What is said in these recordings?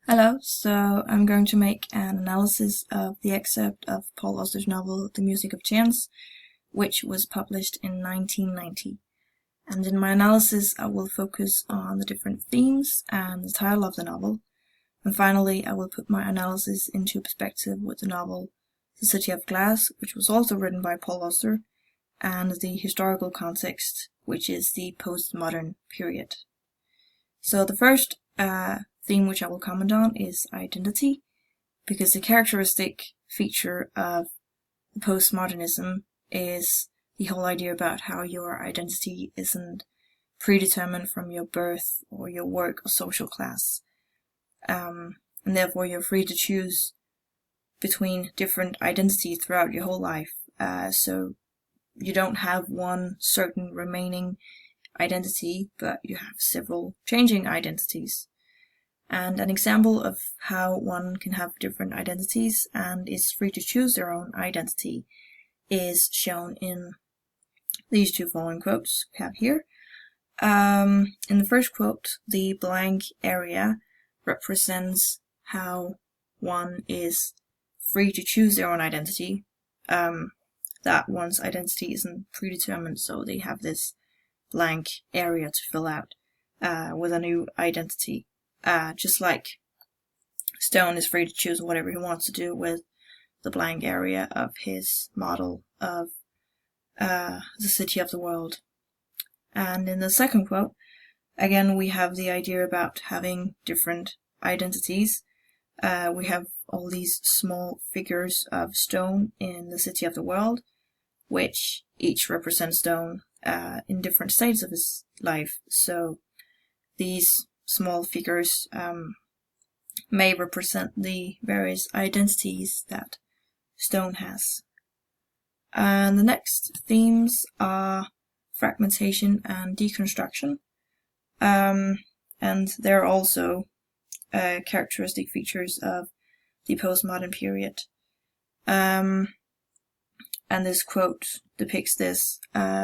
Hello, so I'm going to make an analysis of the excerpt of Paul Auster's novel The Music of Chance, which was published in 1990. And in my analysis, I will focus on the different themes and the title of the novel. And finally, I will put my analysis into perspective with the novel The City of Glass, which was also written by Paul Auster, and the historical context, which is the postmodern period. So the first theme which I will comment on is identity, because the characteristic feature of postmodernism is the whole idea about how your identity isn't predetermined from your birth or your work or social class, and therefore you're free to choose between different identities throughout your whole life. So you don't have one certain remaining identity, but you have several changing identities. And an example of how one can have different identities and is free to choose their own identity is shown in these two following quotes we have here. In the first quote, the blank area represents how one is free to choose their own identity, that one's identity isn't predetermined, so they have this blank area to fill out with a new identity. Just like Stone is free to choose whatever he wants to do with the blank area of his model of the city of the world. And in the second quote, again, we have the idea about having different identities. We have all these small figures of Stone in the city of the world, which each represent Stone in different stages of his life. So these small figures may represent the various identities that Stone has. And the next themes are fragmentation and deconstruction, and they're also characteristic features of the postmodern period. And this quote depicts this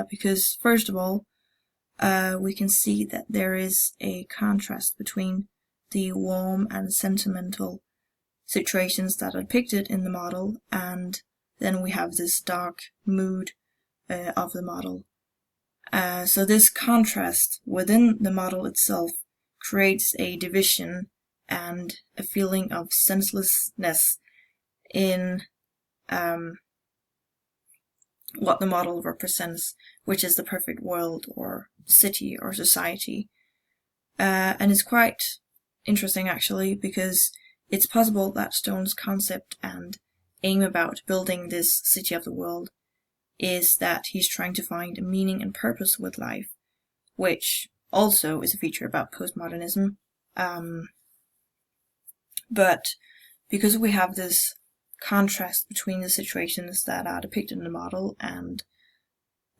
because, first of all, we can see that there is a contrast between the warm and sentimental situations that are depicted in the model, and then we have this dark mood of the model. So this contrast within the model itself creates a division and a feeling of senselessness in what the model represents, which is the perfect world or city or society. And it's quite interesting, actually, because it's possible that Stone's concept and aim about building this city of the world is that he's trying to find a meaning and purpose with life, which also is a feature about postmodernism. But because we have this contrast between the situations that are depicted in the model and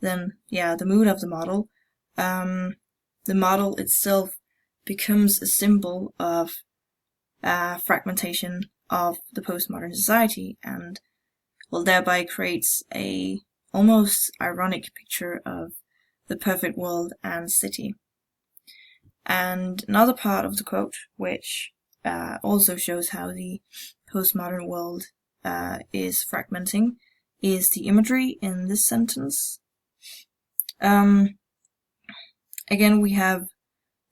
then, the mood of the model itself becomes a symbol of fragmentation of the postmodern society, and thereby creates a almost ironic picture of the perfect world and city. And another part of the quote, which also shows how the postmodern world is fragmenting, is the imagery in this sentence. Again, we have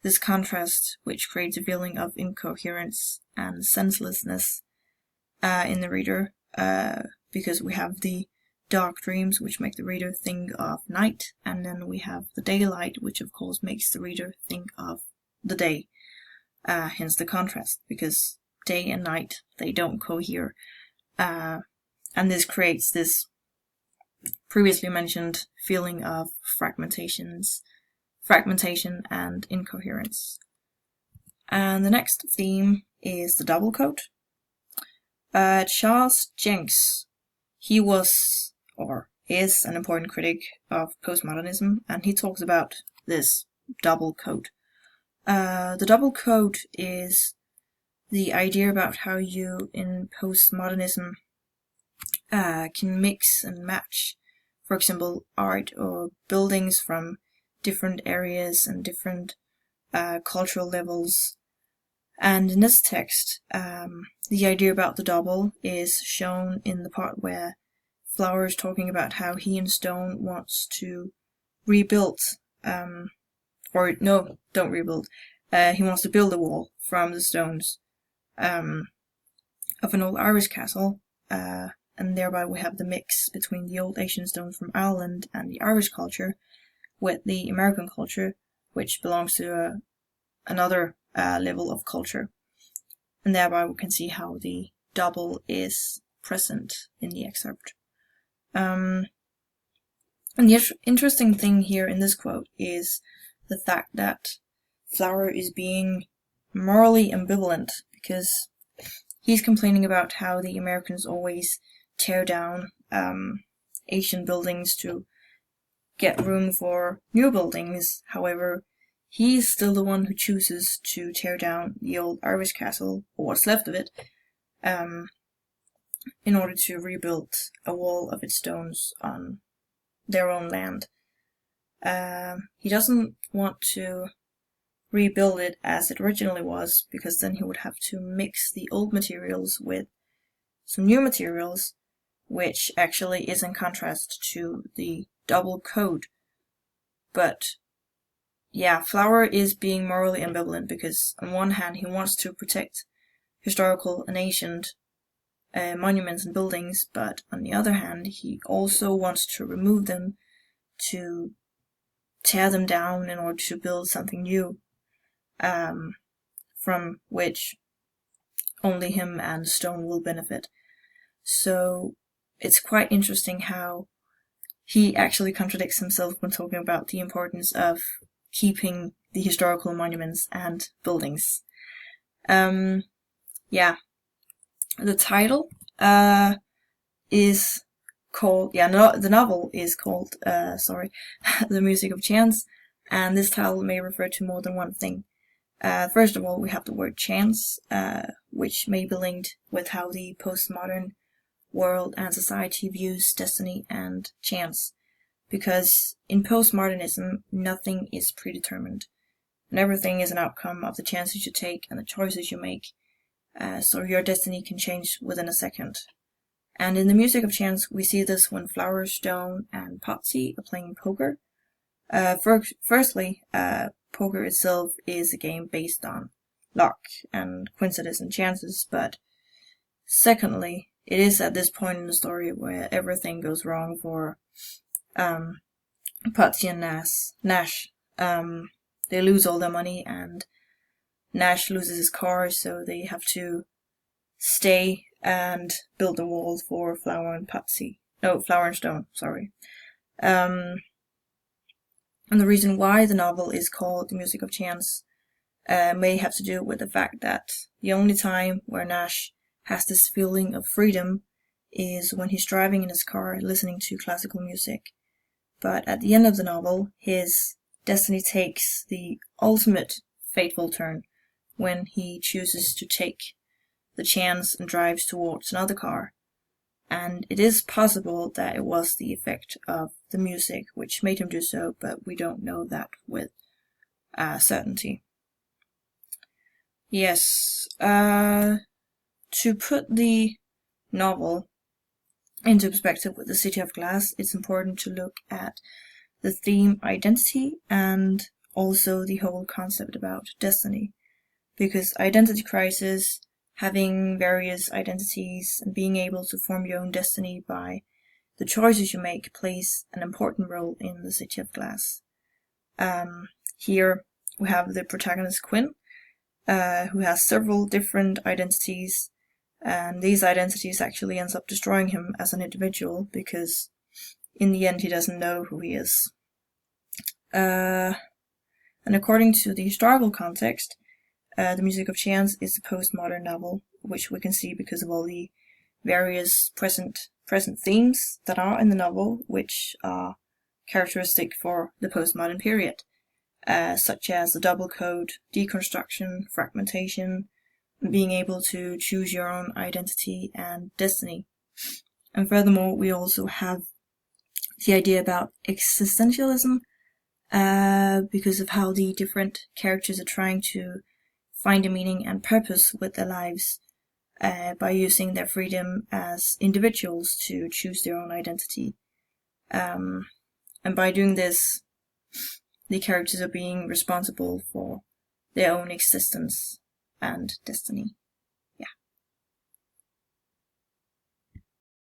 this contrast, which creates a feeling of incoherence and senselessness in the reader, because we have the dark dreams, which make the reader think of night, and then we have the daylight, which of course makes the reader think of the day. Hence the contrast, because day and night, they don't cohere. And this creates this previously mentioned feeling of fragmentation and incoherence. And the next theme is the double quote. Charles Jencks, he was or is an important critic of postmodernism, and he talks about this double quote. The double quote is the idea about how you in postmodernism can mix and match, for example, art or buildings from different areas and different cultural levels, And in this text, the idea about the double is shown in the part where Flower is talking about how he and Stone wants to rebuild, or no, don't rebuild. He wants to build a wall from the stones of an old Irish castle, and thereby we have the mix between the old Asian stones from Ireland and the Irish culture with the American culture, which belongs to another level of culture. And thereby we can see how the double is present in the excerpt. And the interesting thing here in this quote is the fact that Flower is being morally ambivalent, because he's complaining about how the Americans always tear down Asian buildings to get room for new buildings. However, he's still the one who chooses to tear down the old Irish castle, or what's left of it, in order to rebuild a wall of its stones on their own land. He doesn't want to rebuild it as it originally was, because then he would have to mix the old materials with some new materials, which actually is in contrast to the double code. But yeah, Flower is being morally ambivalent, because on one hand he wants to protect historical and ancient monuments and buildings, but on the other hand he also wants to remove them, to tear them down in order to build something new, from which only him and Stone will benefit. So it's quite interesting how he actually contradicts himself when talking about the importance of keeping the historical monuments and buildings. Yeah, the title is called, the novel is called, The Music of Chance, and this title may refer to more than one thing. First of all, we have the word chance, which may be linked with how the postmodern world and society views destiny and chance, because in postmodernism, nothing is predetermined, and everything is an outcome of the chances you take and the choices you make, so your destiny can change within a second. And in The Music of Chance, we see this when Flower, Stone, and Potsy are playing poker. Firstly, poker itself is a game based on luck and coincidence and chances, but secondly, it is at this point in the story where everything goes wrong for Potsy and Nash. They lose all their money, and Nash loses his car, so they have to stay and build a wall for Flower and Stone, sorry. And the reason why the novel is called The Music of Chance may have to do with the fact that the only time where Nash has this feeling of freedom is when he's driving in his car listening to classical music. But at the end of the novel, his destiny takes the ultimate fateful turn when he chooses to take the chance and drives towards another car. And it is possible that it was the effect of the music which made him do so, but we don't know that with certainty. Yes, to put the novel into perspective with The City of Glass, it's important to look at the theme identity and also the whole concept about destiny. Because identity crisis, having various identities and being able to form your own destiny by the choices you make, plays an important role in The City of Glass. Here we have the protagonist Quinn, who has several different identities, and these identities actually ends up destroying him as an individual, because in the end he doesn't know who he is. And according to the historical context, The Music of Chance is a postmodern novel, which we can see because of all the various present themes that are in the novel, which are characteristic for the postmodern period, such as the double code, deconstruction, fragmentation, being able to choose your own identity and destiny. And furthermore, we also have the idea about existentialism, because of how the different characters are trying to find a meaning and purpose with their lives by using their freedom as individuals to choose their own identity. And by doing this, the characters are being responsible for their own existence and destiny.